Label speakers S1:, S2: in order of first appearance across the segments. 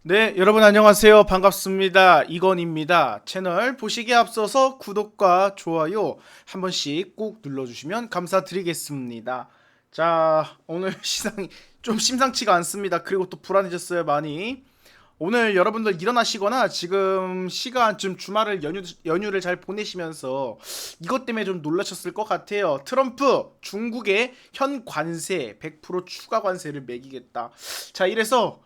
S1: 네, 여러분 안녕하세요. 반갑습니다. 이건입니다. 채널 보시기에 앞서서 구독과 좋아요 한 번씩 꼭 눌러주시면 감사드리겠습니다. 자, 오늘 시상이 좀 심상치가 않습니다. 그리고 또 불안해졌어요, 많이. 오늘 여러분들 일어나시거나 지금 시간 좀 주말을 연휴를 잘 보내시면서 이것 때문에 좀 놀라셨을 것 같아요. 트럼프 중국의 현 관세 100% 추가 관세를 매기겠다. 자, 이래서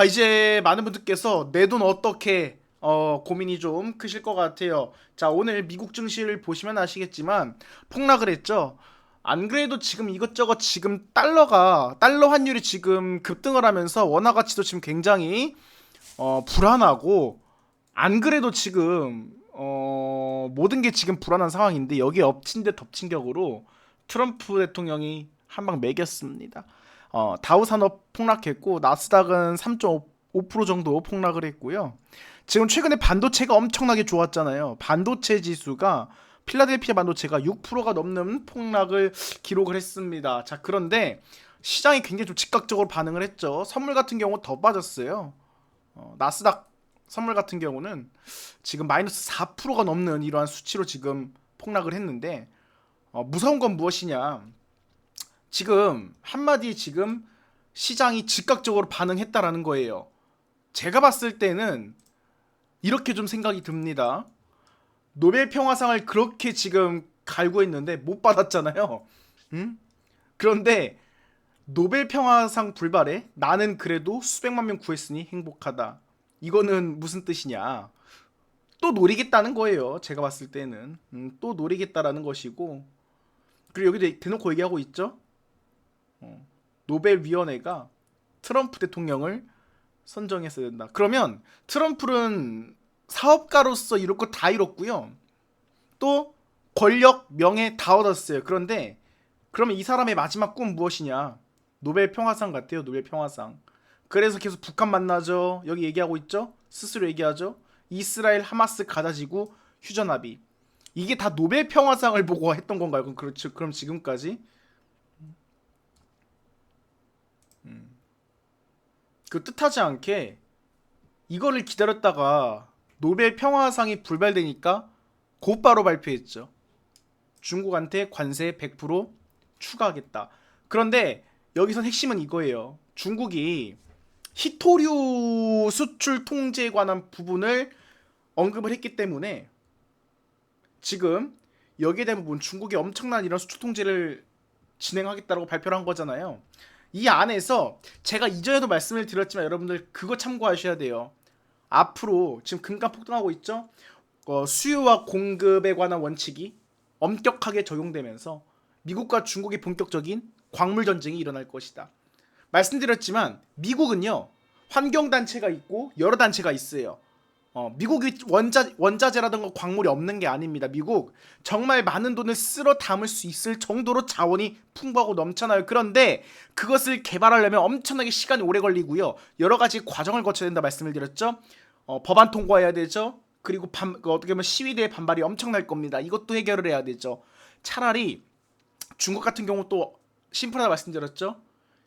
S1: 이제 많은 분들께서 내 돈 어떻게 고민이 좀 크실 것 같아요. 자, 오늘 미국 증시를 보시면 아시겠지만 폭락을 했죠. 안 그래도 지금 이것저것 지금 달러 환율이 지금 급등을 하면서 원화 가치도 지금 굉장히 불안하고, 안 그래도 지금 모든 게 지금 불안한 상황인데 여기에 엎친 데 덮친 격으로 트럼프 대통령이 한 방 매겼습니다. 다우산업 폭락했고 나스닥은 3.5% 정도 폭락을 했고요. 지금 최근에 반도체가 엄청나게 좋았잖아요. 반도체 지수가 필라델피아 반도체가 6%가 넘는 폭락을 기록을 했습니다. 자, 그런데 시장이 굉장히 좀 즉각적으로 반응을 했죠. 선물 같은 경우 더 빠졌어요. 나스닥 선물 같은 경우는 지금 마이너스 4%가 넘는 이러한 수치로 지금 폭락을 했는데, 무서운 건 무엇이냐? 지금 한마디 지금 시장이 즉각적으로 반응했다라는 거예요. 제가 봤을 때는 이렇게 좀 생각이 듭니다. 노벨 평화상을 그렇게 지금 갈구했는데 못 받았잖아요. 응? 그런데 노벨 평화상 불발에 나는 그래도 수백만 명 구했으니 행복하다. 이거는 무슨 뜻이냐? 또 노리겠다는 거예요. 제가 봤을 때는 또 노리겠다라는 것이고, 그리고 여기도 대놓고 얘기하고 있죠. 노벨 위원회가 트럼프 대통령을 선정했어야 된다. 그러면 트럼프는 사업가로서 이룰 거 다 이뤘고요. 또 권력, 명예 다 얻었어요. 그런데 그러면 이 사람의 마지막 꿈 무엇이냐? 노벨 평화상 같아요. 노벨 평화상. 그래서 계속 북한 만나죠. 여기 얘기하고 있죠. 스스로 얘기하죠. 이스라엘 하마스 가자지구 휴전합의. 이게 다 노벨 평화상을 보고 했던 건가요? 그럼 그렇죠. 그럼 지금까지 그 뜻하지 않게 이거를 기다렸다가 노벨 평화상이 불발되니까 곧바로 발표했죠. 중국한테 관세 100% 추가하겠다. 그런데 여기선 핵심은 이거예요. 중국이 희토류 수출 통제에 관한 부분을 언급을 했기 때문에 지금 여기에 대한 부분 중국이 엄청난 이런 수출 통제를 진행하겠다고 발표를 한 거잖아요. 이 안에서 제가 이전에도 말씀을 드렸지만 여러분들 그거 참고하셔야 돼요. 앞으로 지금 금값 폭등하고 있죠. 수요와 공급에 관한 원칙이 엄격하게 적용되면서 미국과 중국의 본격적인 광물 전쟁이 일어날 것이다. 말씀드렸지만 미국은요, 환경 단체가 있고 여러 단체가 있어요. 미국이 원자재라든가 광물이 없는 게 아닙니다. 미국 정말 많은 돈을 쓸어 담을 수 있을 정도로 자원이 풍부하고 넘쳐나요. 그런데 그것을 개발하려면 엄청나게 시간이 오래 걸리고요. 여러 가지 과정을 거쳐야 된다 말씀을 드렸죠. 법안 통과해야 되죠. 그리고 어떻게 보면 시위대의 반발이 엄청날 겁니다. 이것도 해결을 해야 되죠. 차라리 중국 같은 경우 또 심플하다 말씀드렸죠.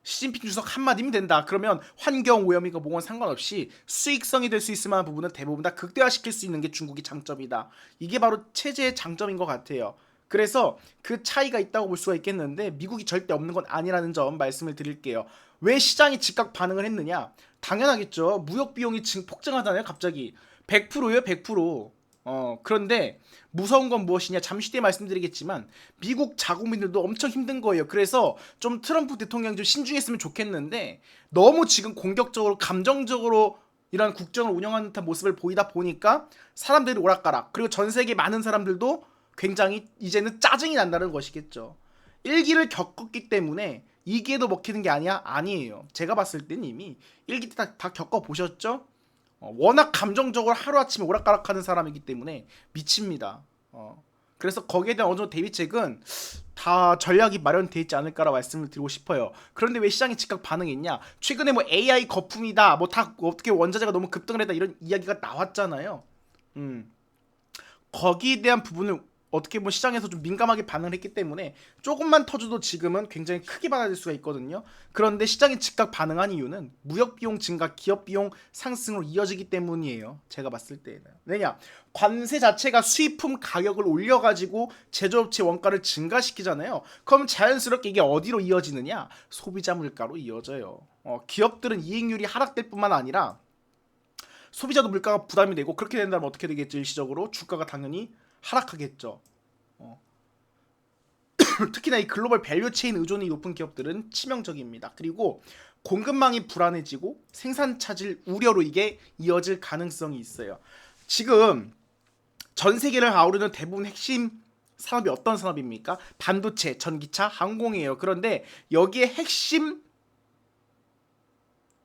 S1: 시진핑 주석 한마디면 된다. 그러면 환경 오염이고 뭐건 상관없이 수익성이 될 수 있을 만한 부분은 대부분 다 극대화시킬 수 있는 게 중국의 장점이다. 이게 바로 체제의 장점인 것 같아요. 그래서 그 차이가 있다고 볼 수가 있겠는데 미국이 절대 없는 건 아니라는 점 말씀을 드릴게요. 왜 시장이 즉각 반응을 했느냐? 당연하겠죠. 무역 비용이 지금 폭증하잖아요. 갑자기 100%예요. 100%. 그런데 무서운 건 무엇이냐? 잠시 뒤에 말씀드리겠지만 미국 자국민들도 엄청 힘든 거예요. 그래서 좀 트럼프 대통령이 좀 신중했으면 좋겠는데 너무 지금 공격적으로 감정적으로 이런 국정을 운영하는 듯한 모습을 보이다 보니까 사람들이 오락가락, 그리고 전 세계 많은 사람들도 굉장히 이제는 짜증이 난다는 것이겠죠. 일기를 겪었기 때문에 이기에도 먹히는 게 아니야? 아니에요. 제가 봤을 땐 이미 일기 때 다 겪어보셨죠? 워낙 감정적으로 하루아침에 오락가락하는 사람이기 때문에 미칩니다. 그래서 거기에 대한 어느 정도 대비책은 다 전략이 마련되어 있지 않을까라 말씀을 드리고 싶어요. 그런데 왜 시장이 즉각 반응했냐? 최근에 뭐 AI 거품이다, 뭐 다 어떻게 원자재가 너무 급등을 했다 이런 이야기가 나왔잖아요. 음, 거기에 대한 부분을 어떻게 보면 시장에서 좀 민감하게 반응을 했기 때문에 조금만 터져도 지금은 굉장히 크게 받아들일 수가 있거든요. 그런데 시장이 즉각 반응한 이유는 무역 비용 증가, 기업 비용 상승으로 이어지기 때문이에요. 제가 봤을 때는. 왜냐? 관세 자체가 수입품 가격을 올려가지고 제조업체 원가를 증가시키잖아요. 그럼 자연스럽게 이게 어디로 이어지느냐? 소비자 물가로 이어져요. 기업들은 이익률이 하락될 뿐만 아니라 소비자도 물가가 부담이 되고, 그렇게 된다면 어떻게 되겠죠? 일시적으로 주가가 당연히 하락하겠죠. 특히나 이 글로벌 밸류 체인 의존이 높은 기업들은 치명적입니다. 그리고 공급망이 불안해지고 생산 차질 우려로 이게 이어질 가능성이 있어요. 지금 전 세계를 아우르는 대부분 핵심 산업이 어떤 산업입니까? 반도체, 전기차, 항공이에요. 그런데 여기에 핵심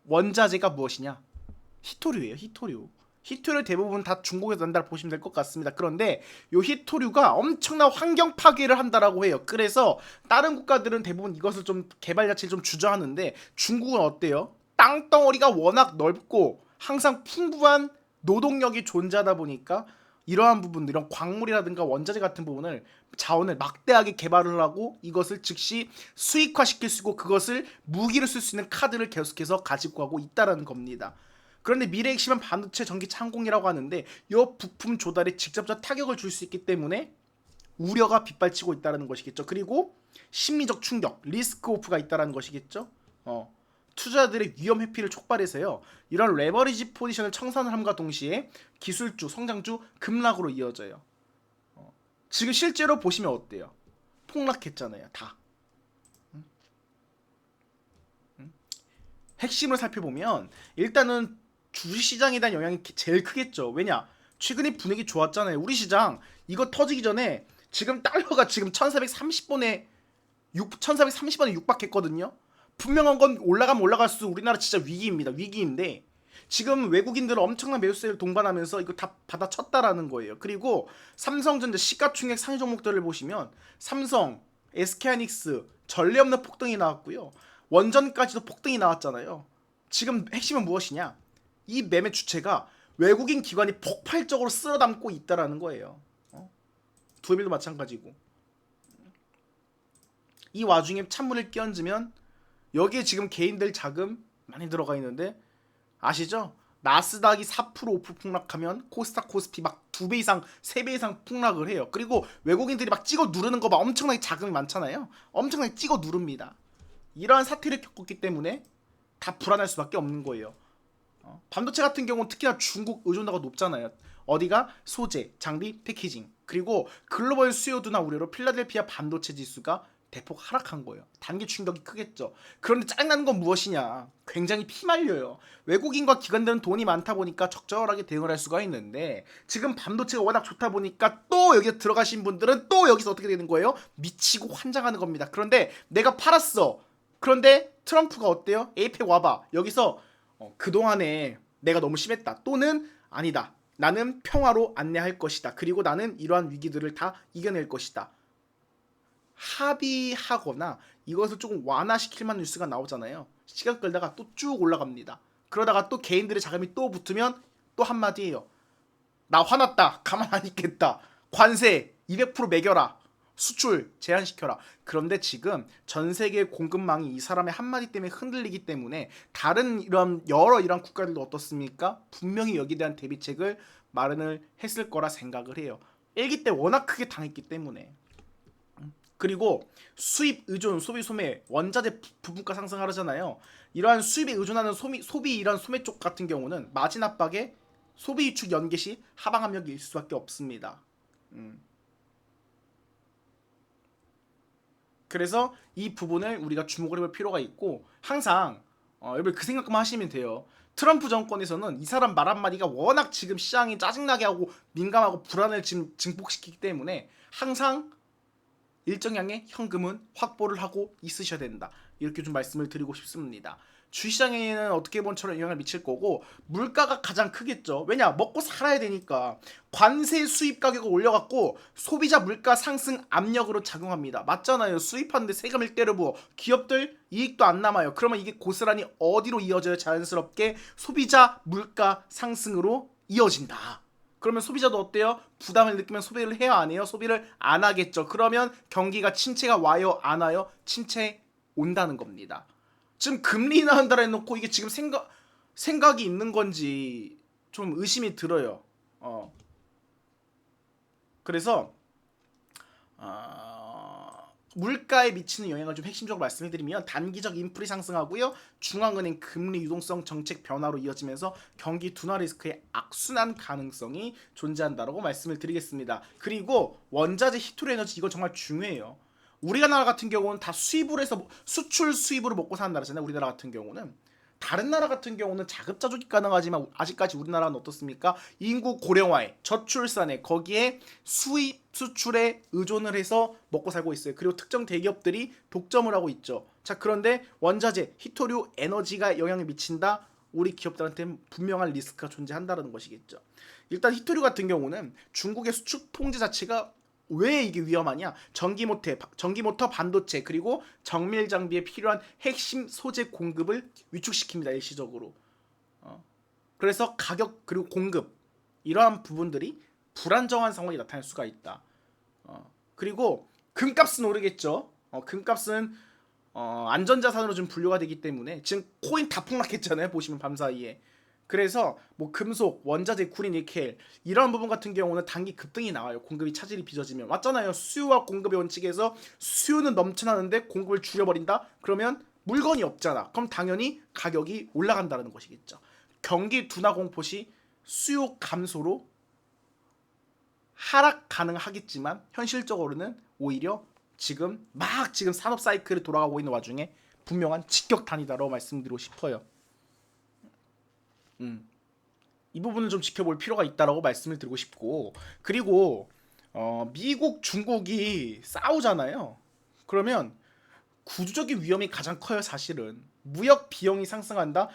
S1: 원자재가 무엇이냐? 히토류예요. 히토류 대부분 다 중국에서 난다고 보시면 될 것 같습니다. 그런데 요 히토류가 엄청난 환경 파괴를 한다라고 해요. 그래서 다른 국가들은 대부분 이것을 좀 개발 자체를 좀 주저하는데, 중국은 어때요? 땅덩어리가 워낙 넓고 항상 풍부한 노동력이 존재하다 보니까 이러한 부분들, 이런 광물이라든가 원자재 같은 부분을, 자원을 막대하게 개발을 하고 이것을 즉시 수익화시킬 수 있고 그것을 무기로 쓸 수 있는 카드를 계속해서 가지고 가고 있다라는 겁니다. 그런데 미래의 핵심은 반도체, 전기차, 항공이라고 하는데 이 부품 조달에 직접적 타격을 줄 수 있기 때문에 우려가 빗발치고 있다는 것이겠죠. 그리고 심리적 충격, 리스크 오프가 있다는 것이겠죠. 투자자들의 위험 회피를 촉발해서요, 이런 레버리지 포지션을 청산을 함과 동시에 기술주, 성장주 급락으로 이어져요. 지금 실제로 보시면 어때요? 폭락했잖아요. 다. 핵심을 살펴보면 일단은 주식시장에 대한 영향이 제일 크겠죠. 왜냐? 최근에 분위기 좋았잖아요. 우리 시장 이거 터지기 전에 지금 달러가 지금 1430원에 1430원에 육박했거든요. 분명한 건 올라가면 올라갈수록 우리나라 진짜 위기입니다. 위기인데 지금 외국인들은 엄청난 매수세를 동반하면서 이거 다 받아쳤다라는 거예요. 그리고 삼성전자 시가총액 상위 종목들을 보시면 삼성, SK하이닉스 전례 없는 폭등이 나왔고요. 원전까지도 폭등이 나왔잖아요. 지금 핵심은 무엇이냐? 이 매매 주체가 외국인 기관이 폭발적으로 쓸어담고 있다라는 거예요. 두에밀도 마찬가지고. 이 와중에 찬물을 끼얹으면 여기에 지금 개인들 자금 많이 들어가 있는데, 아시죠? 나스닥이 4% 5% 폭락하면 코스닥 코스피 막 2배 이상 3배 이상 폭락을 해요. 그리고 외국인들이 막 찍어 누르는 거 봐. 엄청나게 자금이 많잖아요. 엄청나게 찍어 누릅니다. 이러한 사태를 겪었기 때문에 다 불안할 수밖에 없는 거예요. 반도체 같은 경우는 특히나 중국 의존도가 높잖아요. 어디가? 소재, 장비, 패키징. 그리고 글로벌 수요도나 우려로 필라델피아 반도체 지수가 대폭 하락한 거예요. 단기 충격이 크겠죠. 그런데 짜증나는 건 무엇이냐? 굉장히 피말려요. 외국인과 기관들은 돈이 많다 보니까 적절하게 대응을 할 수가 있는데, 지금 반도체가 워낙 좋다 보니까 또 여기에 들어가신 분들은 또 여기서 어떻게 되는 거예요? 미치고 환장하는 겁니다. 그런데 내가 팔았어. 그런데 트럼프가 어때요? 에이펙 와봐. 여기서 그동안에 내가 너무 심했다. 또는 아니다. 나는 평화로 안내할 것이다. 그리고 나는 이러한 위기들을 다 이겨낼 것이다. 합의하거나 이것을 조금 완화시킬 만한 뉴스가 나오잖아요. 시간 끌다가 또 쭉 올라갑니다. 그러다가 또 개인들의 자금이 또 붙으면 또 한마디예요. 나 화났다. 가만 안 있겠다. 관세 200% 매겨라. 수출 제한시켜라. 그런데 지금 전 세계 공급망이 이 사람의 한마디 때문에 흔들리기 때문에 다른 이런 여러 이런 국가들도 어떻습니까? 분명히 여기에 대한 대비책을 마련을 했을 거라 생각을 해요. 1기 때 워낙 크게 당했기 때문에. 그리고 수입 의존, 소비 소매, 원자재 부품가 상승하잖아요. 이러한 수입에 의존하는 소비 이런 소매 쪽 같은 경우는 마진 압박에 소비 위축 연계 시 하방 압력이 있을 수밖에 없습니다. 그래서 이 부분을 우리가 주목을 해볼 필요가 있고, 항상 여러분 그 생각만 하시면 돼요. 트럼프 정권에서는 이 사람 말 한마디가 워낙 지금 시장이 짜증나게 하고 민감하고 불안을 지금 증폭시키기 때문에 항상 일정량의 현금은 확보를 하고 있으셔야 된다. 이렇게 좀 말씀을 드리고 싶습니다. 주시장에는 어떻게 보면 저런 영향을 미칠 거고, 물가가 가장 크겠죠. 왜냐? 먹고 살아야 되니까. 관세 수입 가격을 올려갖고 소비자 물가 상승 압력으로 작용합니다. 맞잖아요. 수입하는데 세금을 때려 부어 기업들 이익도 안 남아요. 그러면 이게 고스란히 어디로 이어져요? 자연스럽게 소비자 물가 상승으로 이어진다. 그러면 소비자도 어때요? 부담을 느끼면 소비를 해야 안 해요? 소비를 안 하겠죠. 그러면 경기가 침체가 와요? 안 와요? 침체 온다는 겁니다. 지금 금리 인하한다라 해놓고 이게 지금 생각이 있는 건지 좀 의심이 들어요. 그래서 물가에 미치는 영향을 좀 핵심적으로 말씀을 드리면 단기적 인플이 상승하고요. 중앙은행 금리 유동성 정책 변화로 이어지면서 경기 둔화 리스크의 악순환 가능성이 존재한다라고 말씀을 드리겠습니다. 그리고 원자재 히토리 에너지 이거 정말 중요해요. 우리가 나라 같은 경우는 다 수입으로 해서 수출 수입으로 먹고 사는 나라잖아요. 우리나라 같은 경우는 다른 나라 같은 경우는 자급자족이 가능하지만 아직까지 우리나라는 어떻습니까? 인구 고령화에 저출산에 거기에 수입 수출에 의존을 해서 먹고 살고 있어요. 그리고 특정 대기업들이 독점을 하고 있죠. 자, 그런데 원자재, 히토류, 에너지가 영향을 미친다. 우리 기업들한테는 분명한 리스크가 존재한다는 것이겠죠. 일단 히토류 같은 경우는 중국의 수출 통제 자체가 왜 이게 위험하냐? 전기모터, 반도체 그리고 정밀 장비에 필요한 핵심 소재 공급을 위축시킵니다. 일시적으로. 그래서 가격 그리고 공급 이러한 부분들이 불안정한 상황이 나타날 수가 있다. 그리고 금값은 오르겠죠. 금값은 안전자산으로 좀 분류가 되기 때문에 지금 코인 다 폭락했잖아요. 보시면 밤사이에. 그래서 뭐 금속, 원자재, 구리, 니켈 이런 부분 같은 경우는 단기 급등이 나와요. 공급이 차질이 빚어지면. 맞잖아요. 수요와 공급의 원칙에서 수요는 넘쳐나는데 공급을 줄여버린다? 그러면 물건이 없잖아. 그럼 당연히 가격이 올라간다는 것이겠죠. 경기 둔화 공포 시 수요 감소로 하락 가능하겠지만 현실적으로는 오히려 지금 산업 사이클이 돌아가고 있는 와중에 분명한 직격탄이다라고 말씀드리고 싶어요. 이 부분을 좀 지켜볼 필요가 있다라고 말씀을 드리고 싶고, 그리고 미국, 중국이 싸우잖아요. 그러면 구조적인 위험이 가장 커요. 사실은 무역 비용이 상승한다.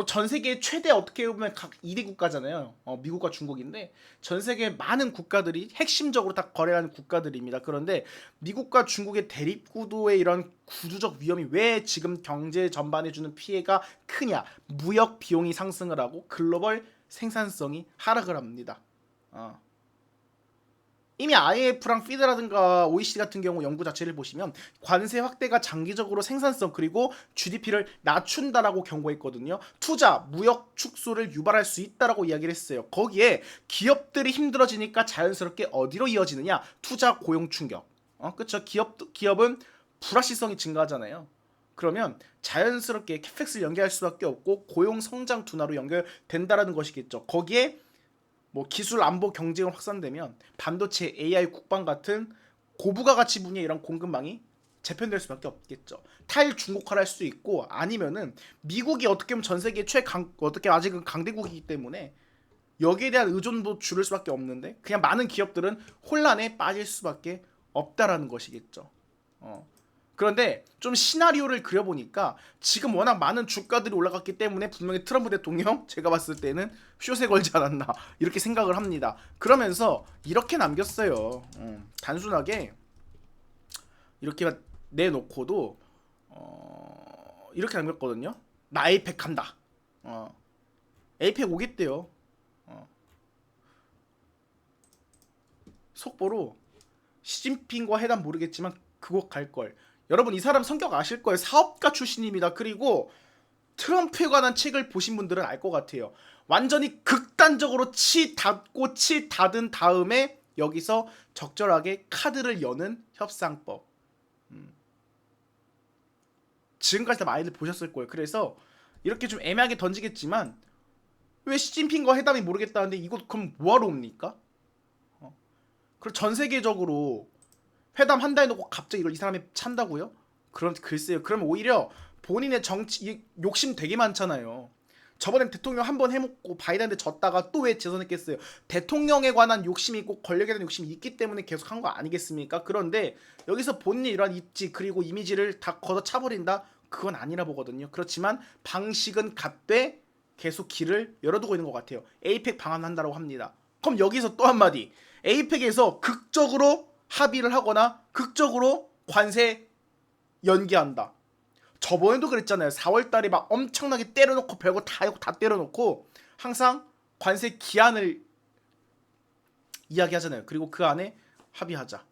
S1: 전 세계 최대 어떻게 보면 각 2대 국가잖아요. 미국과 중국인데 전 세계 많은 국가들이 핵심적으로 다 거래하는 국가들입니다. 그런데 미국과 중국의 대립 구도의 이런 구조적 위험이 왜 지금 경제 전반에 주는 피해가 크냐? 무역 비용이 상승을 하고 글로벌 생산성이 하락을 합니다. 이미 IMF랑 피드라든가 OECD 같은 경우 연구 자체를 보시면 관세 확대가 장기적으로 생산성 그리고 GDP를 낮춘다라고 경고했거든요. 투자, 무역 축소를 유발할 수 있다라고 이야기를 했어요. 거기에 기업들이 힘들어지니까 자연스럽게 어디로 이어지느냐? 투자, 고용 충격. 그렇죠. 기업은 불확실성이 증가하잖아요. 그러면 자연스럽게 캐펙스를 연계할 수밖에 없고 고용 성장 둔화로 연결된다라는 것이겠죠. 거기에 뭐 기술 안보 경쟁은 확산되면 반도체, AI, 국방 같은 고부가 가치 분야의 이런 공급망이 재편될 수밖에 없겠죠. 탈중국화를 할 수 있고 아니면은 미국이 어떻게 보면 전 세계 어떻게 아직은 강대국이기 때문에 여기에 대한 의존도 줄일 수밖에 없는데 그냥 많은 기업들은 혼란에 빠질 수밖에 없다라는 것이겠죠. 그런데 좀 시나리오를 그려보니까 지금 워낙 많은 주가들이 올라갔기 때문에 분명히 트럼프 대통령 제가 봤을 때는 숏에 걸지 않았나 이렇게 생각을 합니다. 그러면서 이렇게 남겼어요. 단순하게 이렇게 내놓고도 이렇게 남겼거든요. 나 에이펙 간다. 에이펙 오겠대요. 속보로 시진핑과 회담 모르겠지만 그곳 갈걸. 여러분 이 사람 성격 아실 거예요. 사업가 출신입니다. 그리고 트럼프에 관한 책을 보신 분들은 알 것 같아요. 완전히 극단적으로 치 닫은 다음에 여기서 적절하게 카드를 여는 협상법. 지금까지 다 많이들 보셨을 거예요. 그래서 이렇게 좀 애매하게 던지겠지만 왜 시진핑과 회담이 모르겠다는데 이거 그럼 뭐하러 옵니까? 그리고 전 세계적으로 회담 한다 해놓고 갑자기 이걸 이 사람이 찬다고요? 그럼 글쎄요. 그럼 오히려 본인의 정치 욕심 되게 많잖아요. 저번엔 대통령 한 번 해먹고 바이든한테 졌다가 또 왜 재선했겠어요? 대통령에 관한 욕심이 있고 권력에 대한 욕심이 있기 때문에 계속 한 거 아니겠습니까? 그런데 여기서 본인의 이러한 입지 그리고 이미지를 다 걷어차버린다? 그건 아니라 보거든요. 그렇지만 방식은 같되 계속 길을 열어두고 있는 것 같아요. 에이펙 방한한다고 합니다. 그럼 여기서 또 한마디. 에이펙에서 극적으로 합의를 하거나 극적으로 관세 연기한다. 저번에도 그랬잖아요. 4월달에 엄청나게 때려놓고 별거 다 때려놓고 항상 관세 기한을 이야기하잖아요. 그리고 그 안에 합의하자.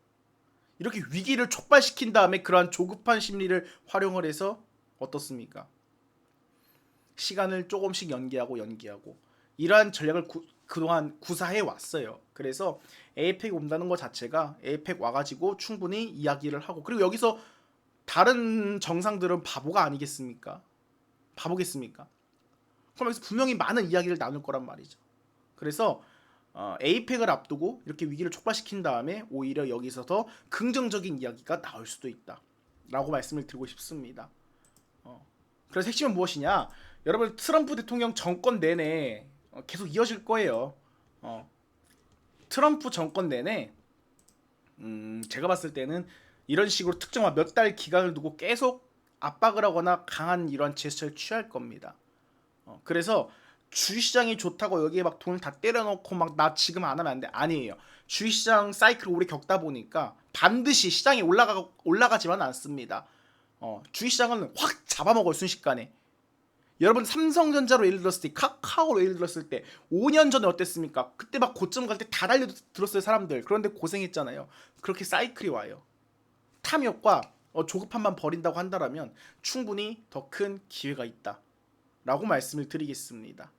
S1: 이렇게 위기를 촉발시킨 다음에 그러한 조급한 심리를 활용을 해서 어떻습니까? 시간을 조금씩 연기하고 이러한 전략을 그동안 구사해 왔어요. 그래서 에이펙 온다는 것 자체가 에이펙 와가지고 충분히 이야기를 하고, 그리고 여기서 다른 정상들은 바보가 아니겠습니까? 바보겠습니까? 그럼 여기서 분명히 많은 이야기를 나눌 거란 말이죠. 그래서 에이펙을 앞두고 이렇게 위기를 촉발시킨 다음에 오히려 여기서 더 긍정적인 이야기가 나올 수도 있다 라고 말씀을 드리고 싶습니다. 그래서 핵심은 무엇이냐, 여러분 트럼프 대통령 정권 내내 계속 이어질 거예요. 트럼프 정권 내내 제가 봤을 때는 이런 식으로 특정한 몇 달 기간을 두고 계속 압박을 하거나 강한 이런 제스처를 취할 겁니다. 그래서 주식시장이 좋다고 여기에 막 돈을 다 때려넣고 막 나 지금 안 하면 안 돼. 아니에요. 주식시장 사이클을 오래 겪다 보니까 반드시 시장이 올라가지만 않습니다. 주식시장은 확 잡아먹어요, 순식간에. 여러분 삼성전자로 예를 들었을 때, 카카오로 예를 들었을 때 5년 전에 어땠습니까? 그때 막 고점 갈 때 다 달려들었어요, 사람들. 그런데 고생했잖아요. 그렇게 사이클이 와요. 탐욕과 조급함만 버린다고 한다면 충분히 더 큰 기회가 있다 라고 말씀을 드리겠습니다.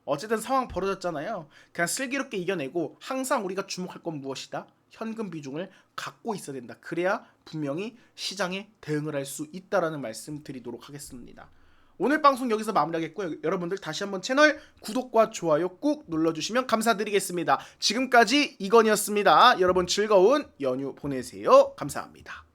S1: 어쨌든 상황 벌어졌잖아요. 그냥 슬기롭게 이겨내고 항상 우리가 주목할 건 무엇이다? 현금 비중을 갖고 있어야 된다. 그래야 분명히 시장에 대응을 할 수 있다라는 말씀 드리도록 하겠습니다. 오늘 방송 여기서 마무리하겠고요. 여러분들 다시 한번 채널 구독과 좋아요 꾹 눌러주시면 감사드리겠습니다. 지금까지 이건이었습니다. 여러분 즐거운 연휴 보내세요. 감사합니다.